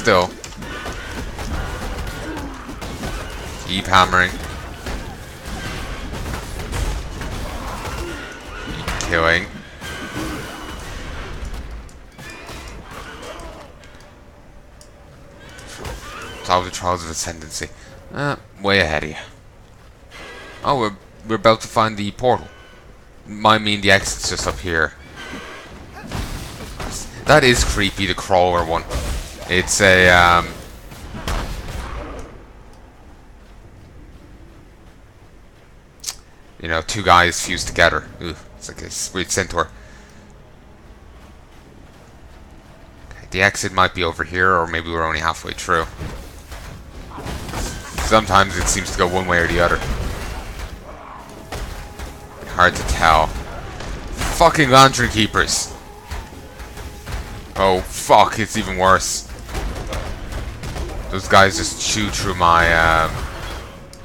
still. Keep hammering. Keep killing. Solve the Trials of Ascendancy. Way ahead of you. Oh, we're about to find the portal. I mean, the exit's just up here. That is creepy, the crawler one. It's a, you know, two guys fused together. Ooh, it's like a weird centaur. Okay, the exit might be over here, or maybe we're only halfway through. Sometimes it seems to go one way or the other. Hard to tell. Fucking lantern keepers. Oh fuck, it's even worse. Those guys just chew through my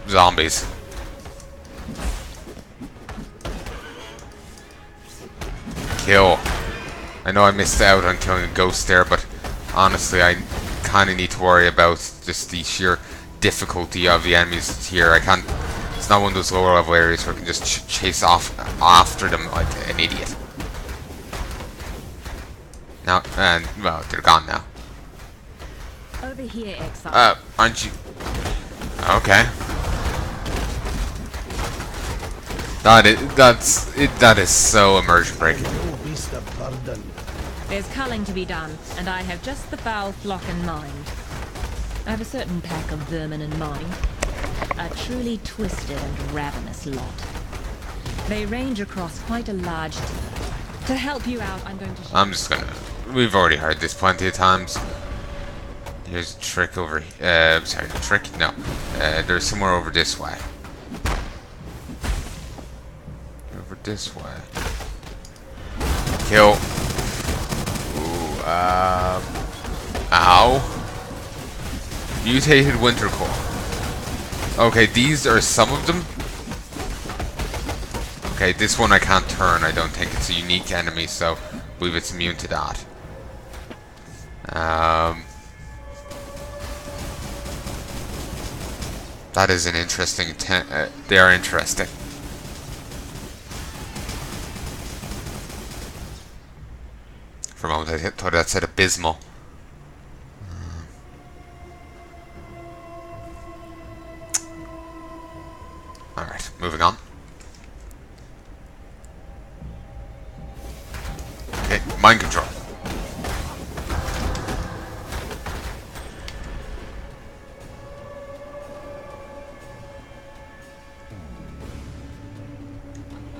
zombies. Kill. I know I missed out on killing a ghost there, but honestly I kinda need to worry about just the sheer difficulty of the enemies here. I can't. It's not one of those lower level areas where I can just chase off after them like an idiot. Now, and well, they're gone now. Over here, Exile. Aren't you? Okay. That is so immersion breaking. There's culling to be done, and I have just the foul flock in mind. I have a certain pack of vermin in mind. A truly twisted and ravenous lot. They range across quite a large... To help you out, I'm going to... I'm just gonna... We've already heard this plenty of times. Here's a trick over here. Sorry, a trick? No. There's somewhere over this way. Over this way. Kill. Ooh, ow. Mutated winter core. Okay, these are some of them. Okay, this one I can't turn. I don't think it's a unique enemy, so I believe it's immune to that. That is an interesting. They are interesting. For a moment, I thought that said abysmal. Alright, moving on. Okay, mind control.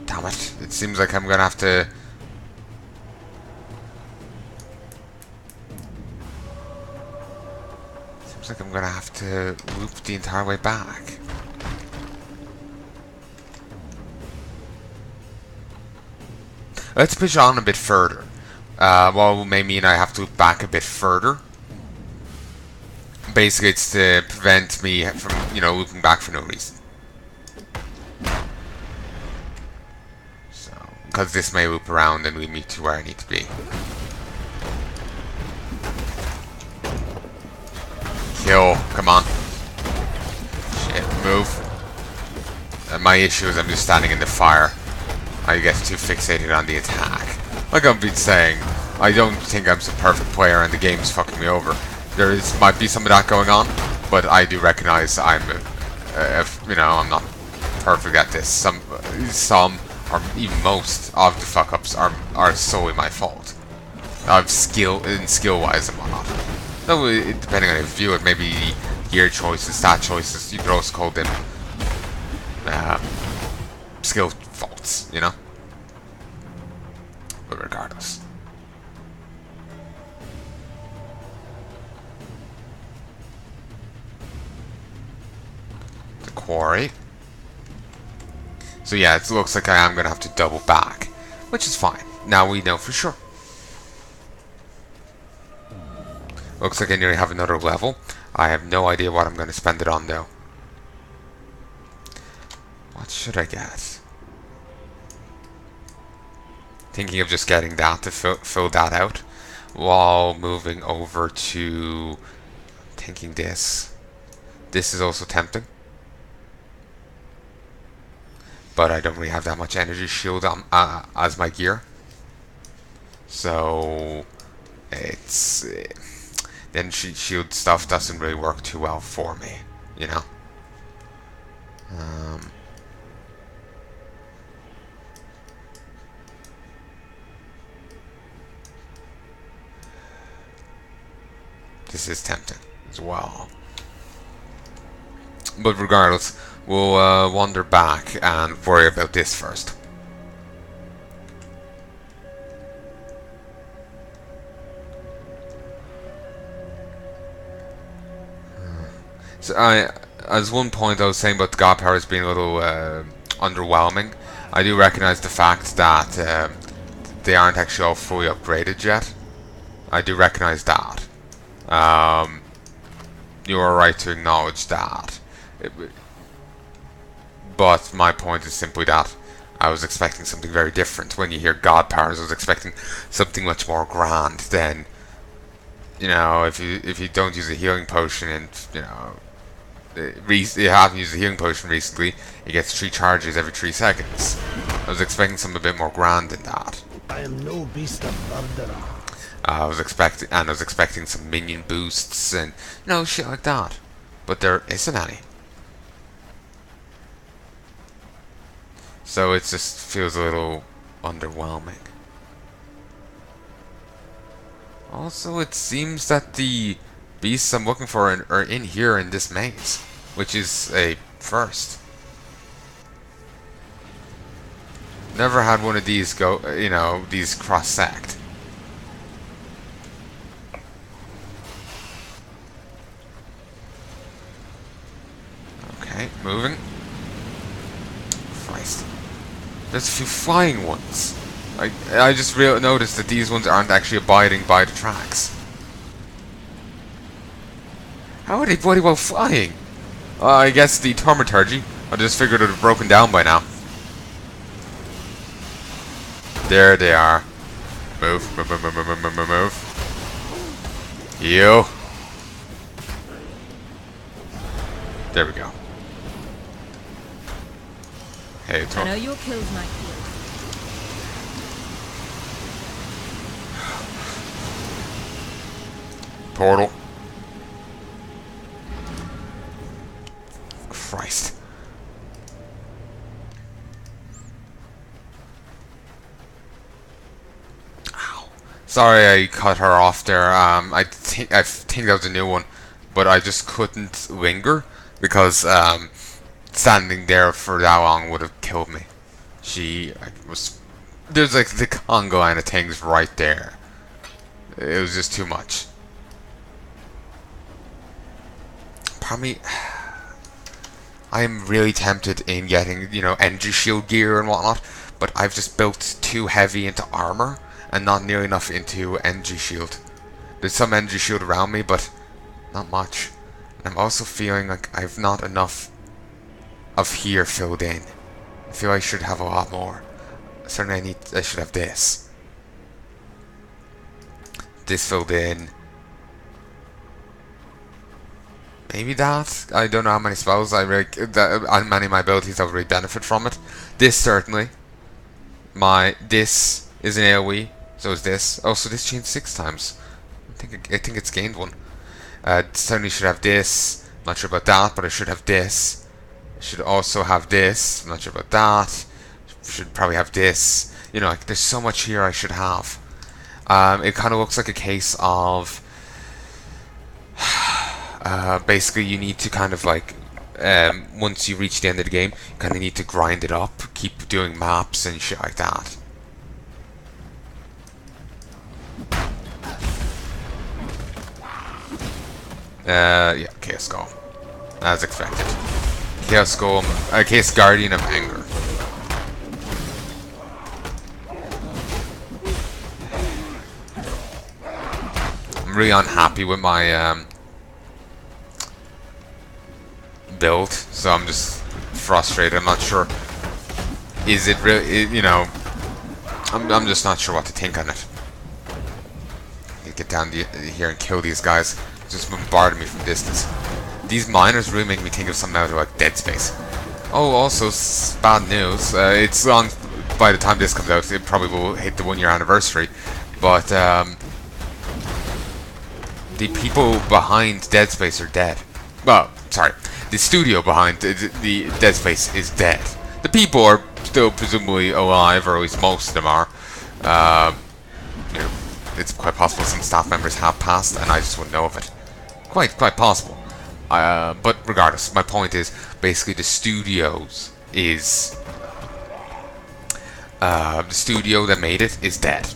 Damn it. It seems like I'm gonna have to... Seems like I'm gonna have to loop the entire way back. Let's push on a bit further. Well, may mean I have to loop back a bit further. Basically, it's to prevent me from, you know, looping back for no reason. So, because this may loop around and lead me to where I need to be. Kill, come on. Shit, move. My issue is I'm just standing in the fire. I get too fixated on the attack. Like I've been saying, I don't think I'm some perfect player and the game's fucking me over. Might be some of that going on, but I do recognize I'm, you know, I'm not perfect at this. Some, or even most of the fuck-ups are solely my fault. Skill-wise and whatnot. Though, depending on how you view it, maybe gear choices, stat choices, you could also call them skill faults, you know? But regardless. The quarry. So yeah, it looks like I am going to have to double back, which is fine. Now we know for sure. Looks like I nearly have another level. I have no idea what I'm going to spend it on though. What should I get? Thinking of just getting that to fill that out while moving over to thinking this. This is also tempting. But I don't really have that much energy shield on, as my gear. So it's then shield stuff doesn't really work too well for me, you know. This is tempting as well. But regardless, we'll wander back and worry about this first. So as one point I was saying about the god powers being a little underwhelming, I do recognize the fact that they aren't actually all fully upgraded yet. I do recognize that. You are right to acknowledge that. But my point is simply that I was expecting something very different. When you hear god powers, I was expecting something much more grand than, you know, if you don't use a healing potion and, you know, you haven't used a healing potion recently, it gets 3 charges every 3 seconds. I was expecting something a bit more grand than that. I am no beast of burden. I was expecting some minion boosts and, you know, shit like that. But there isn't any. So it just feels a little underwhelming. Also, it seems that the beasts I'm looking for are in here in this maze, which is a first. Never had one of these go, you know, these cross-sect. Okay, moving. Christ. There's a few flying ones. I just noticed that these ones aren't actually abiding by the tracks. How are they bloody well flying? I guess the thaumaturgy. I just figured it would have broken down by now. There they are. Move, move, move, move, move, move, move, move. You. There we go. Hey, I know your kills might heal. Portal. Christ. Ow. Sorry I cut her off there. I think that was a new one, but I just couldn't linger because standing there for that long would have killed me. There's like the Congo line of things right there. It was just too much. Probably, I am really tempted in getting, you know, energy shield gear and whatnot, but I've just built too heavy into armor and not nearly enough into energy shield. There's some energy shield around me, but not much. And I'm also feeling like I've not enough of here filled in. I feel I should have a lot more. Certainly I should have this. This filled in. Maybe that. I don't know how many spells many of my abilities I would really benefit from it. This certainly. This is an AoE. So is this. Oh, so this changed 6 times. I think it's gained 1. Certainly should have this. Not sure about that, but I should have this. I should also have this. I'm not sure about that. Should probably have this. You know, like there's so much here I should have. It kind of looks like a case of basically you need to kind of like once you reach the end of the game, you kind of need to grind it up, keep doing maps and shit like that. Yeah, Chaos Golem, as expected. Chaos Golem, Chaos Guardian of Anger. I'm really unhappy with my build, so I'm just frustrated. I'm not sure. Is it really? You know, I'm just not sure what to think on it. Get down here and kill these guys. just bombarding me from distance. These miners really make me think of something out of like Dead Space. Oh, also bad news. It's on by the time this comes out. It probably will hit the 1-year anniversary, but the people behind Dead Space are dead. Well, sorry, the studio behind the Dead Space is dead. The people are still presumably alive, or at least most of them are. You know, it's quite possible some staff members have passed, and I just wouldn't know of it. Quite possible. But regardless, my point is basically the studios is the studio that made it is dead.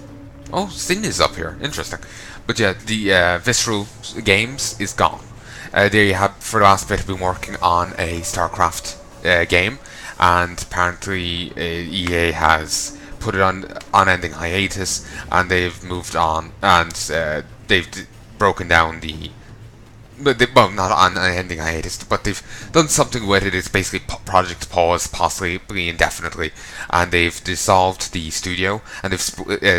Oh, Sin is up here. Interesting. But yeah, the Visceral Games is gone. They have for the last bit have been working on a StarCraft game, and apparently EA has put it on unending hiatus, and they've moved on, and they've broken down the. Well, not on an ending hiatus, but they've done something with it. It's basically project pause, possibly indefinitely, and they've dissolved the studio, and they've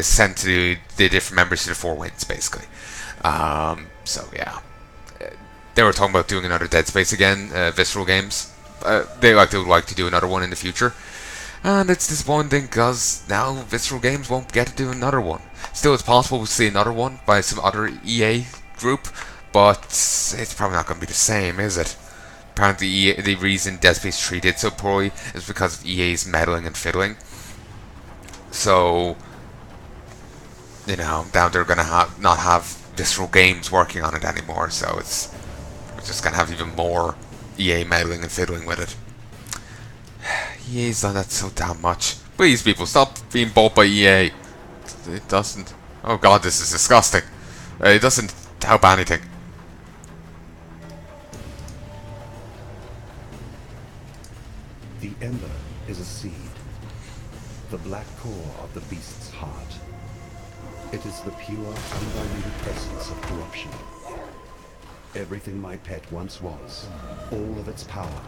sent the different members to the Four Winds, basically. So yeah, they were talking about doing another Dead Space again. Visceral Games, they would like to do another one in the future, and it's disappointing because now Visceral Games won't get to do another one. Still, it's possible we'll see another one by some other EA group. But it's probably not going to be the same, is it? Apparently, the reason Dead Space 3 did so poorly is because of EA's meddling and fiddling. So, you know, now they're going to not have Visceral Games working on it anymore. So we're just going to have even more EA meddling and fiddling with it. EA's done that so damn much. Please, people, stop being bought by EA. It doesn't. Oh god, this is disgusting. It doesn't help anything. The ember is a seed, the black core of the beast's heart. It is the pure, undiluted essence of corruption. Everything my pet once was, all of its power,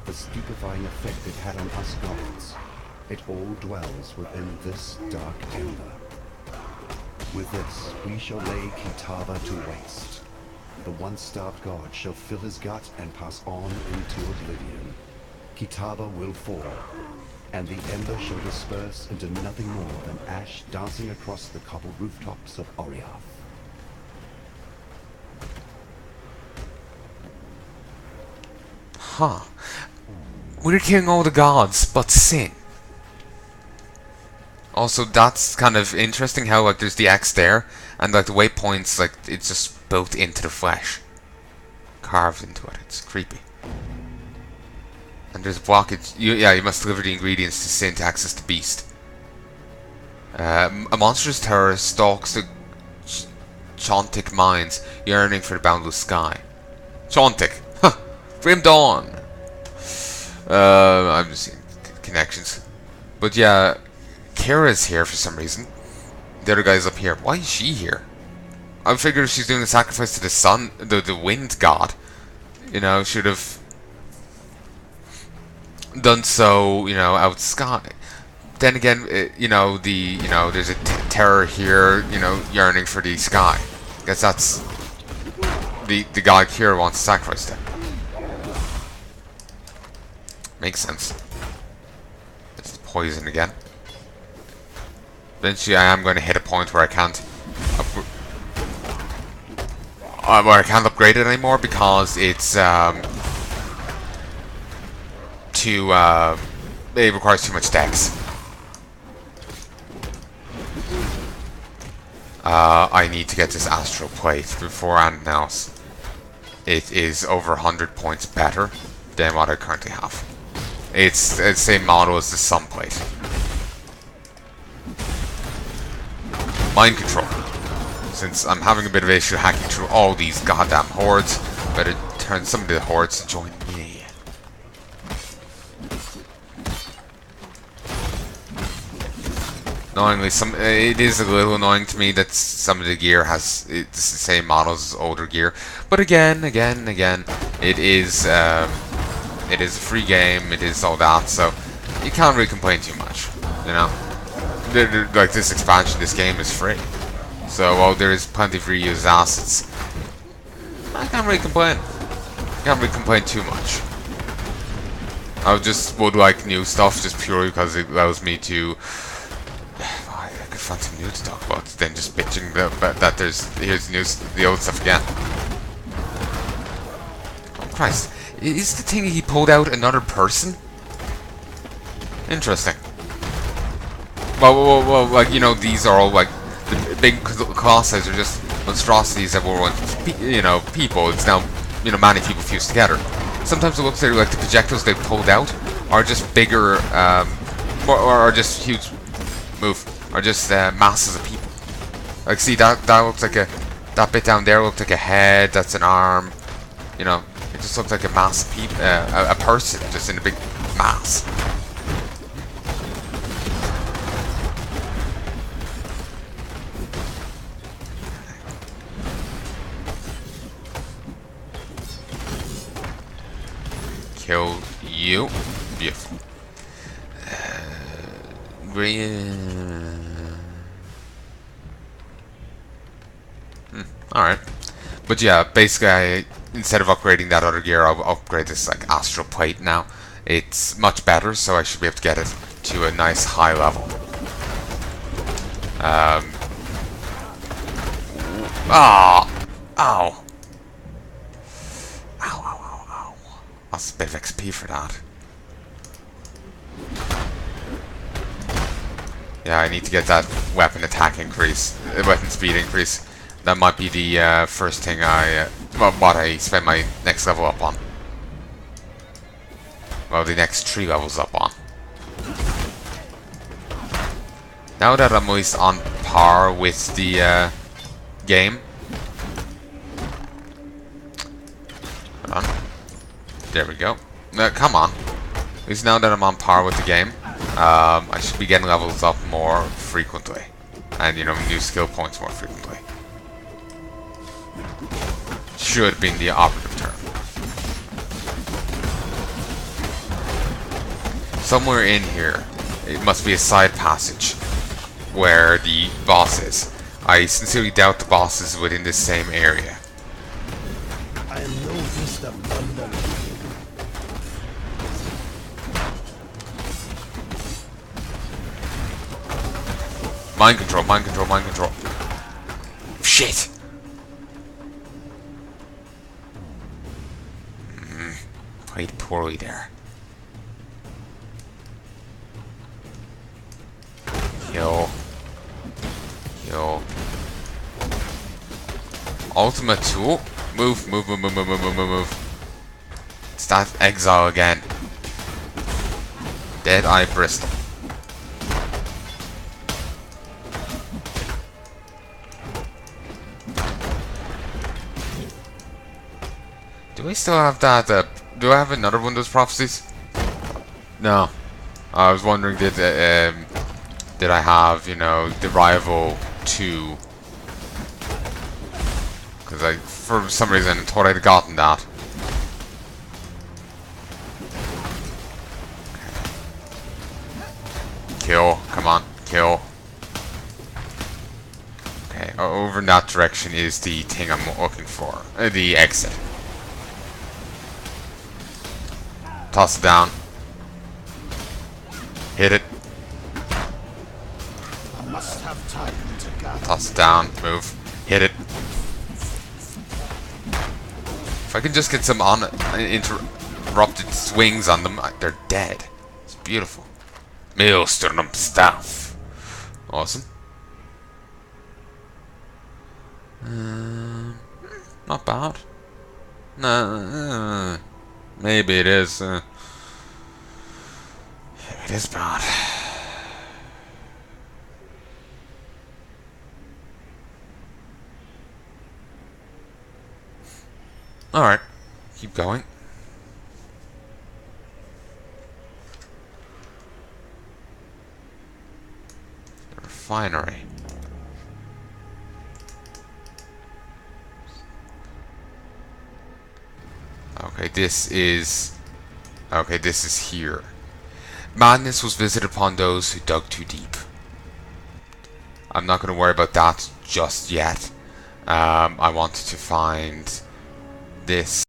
the stupefying effect it had on us gods, it all dwells within this dark ember. With this, we shall lay Kitava to waste. The once-starved god shall fill his gut and pass on into oblivion. Kitava will fall, and the ember shall disperse into nothing more than ash dancing across the cobbled rooftops of Oriath. Huh. We're killing all the gods, but Sin. Also, that's kind of interesting how, like, there's the X there, and, like, the waypoints, like, it's just built into the flesh. Carved into it. It's creepy. And there's a blockage. You must deliver the ingredients to Sin to access the beast. A monstrous terror stalks the Chontic mines, yearning for the boundless sky. Chontic! Huh! Grim Dawn! I'm just seeing connections. But yeah, Kira's here for some reason. The other guy's up here. Why is she here? I figured she's doing a sacrifice to the sun, the wind god. You know, should have done so, you know, out sky. Then again, there's a terror here, you know, yearning for the sky. I guess that's the god Kira wants to sacrifice to. Makes sense. It's poison again. Eventually, I am going to hit a point where I can't upgrade it anymore because it's it requires too much dex. I need to get this astral plate before anything else. It is over 100 points better than what I currently have. It's the same model as the sun plate. Mind control. Since I'm having a bit of an issue hacking through all these goddamn hordes, better turn some of the hordes to join me. Annoyingly, it is a little annoying to me that some of the gear it's the same models as older gear. But again, it is a free game. It is all that, so you can't really complain too much. You know, like this expansion, this game is free. So while there is plenty of reused assets, I can't really complain. Can't really complain too much. I just would like new stuff just purely because it allows me to. I could find some new to talk about than just bitching that here's the old stuff again. Oh Christ! Is the thing he pulled out another person? Interesting. Well, like, you know, these are all like the big colossus are just monstrosities that were once, you know, people. It's now, you know, many people fused together. Sometimes it looks like the projectiles they pulled out are just bigger, or are just huge. Are just masses of people. Like, see that looks like that bit down there looked like a head. That's an arm. You know, it just looks like a mass of people, a person just in a big mass. Kill you. Beautiful. Alright. But yeah, basically, instead of upgrading that other gear, I'll upgrade this like astral plate now. It's much better, so I should be able to get it to a nice high level. Ow! Ow, ow, ow, ow. That's a bit of XP for that. Yeah, I need to get that weapon attack increase, weapon speed increase. That might be the first thing what I spend my next level up on. Well, the next 3 levels up on. Now that I'm at least on par with the game. Hold on. There we go. Come on. At least now that I'm on par with the game, I should be getting levels up more frequently. And, you know, new skill points more frequently. Should be the operative term. Somewhere in here, it must be a side passage where the boss is. I sincerely doubt the boss is within this same area. I am no beast of thunder. Mind control, mind control, mind control. Shit! Played poorly there. Kill. Kill. Ultimate tool. Move, move, move, move, move, move, move, move. It's that Exile again. Dead Eye Bristle. Do I still have that? Do I have another one of those prophecies? No. I was wondering, did I have, you know, the rival 2? Because I, for some reason, thought I'd gotten that. Kill. Come on. Kill. Okay. Over in that direction is the thing I'm looking for. The exit. Toss it down. Hit it. I must have time to gather. Toss it down. Move. Hit it. If I can just get some interrupted swings on them, they're dead. It's beautiful. Maelstrom staff. Awesome. Not bad. No. Maybe it is. Maybe it is bad. Alright. Keep going. The refinery. Okay, this is here. Madness was visited upon those who dug too deep. I'm not going to worry about that just yet. I wanted to find this.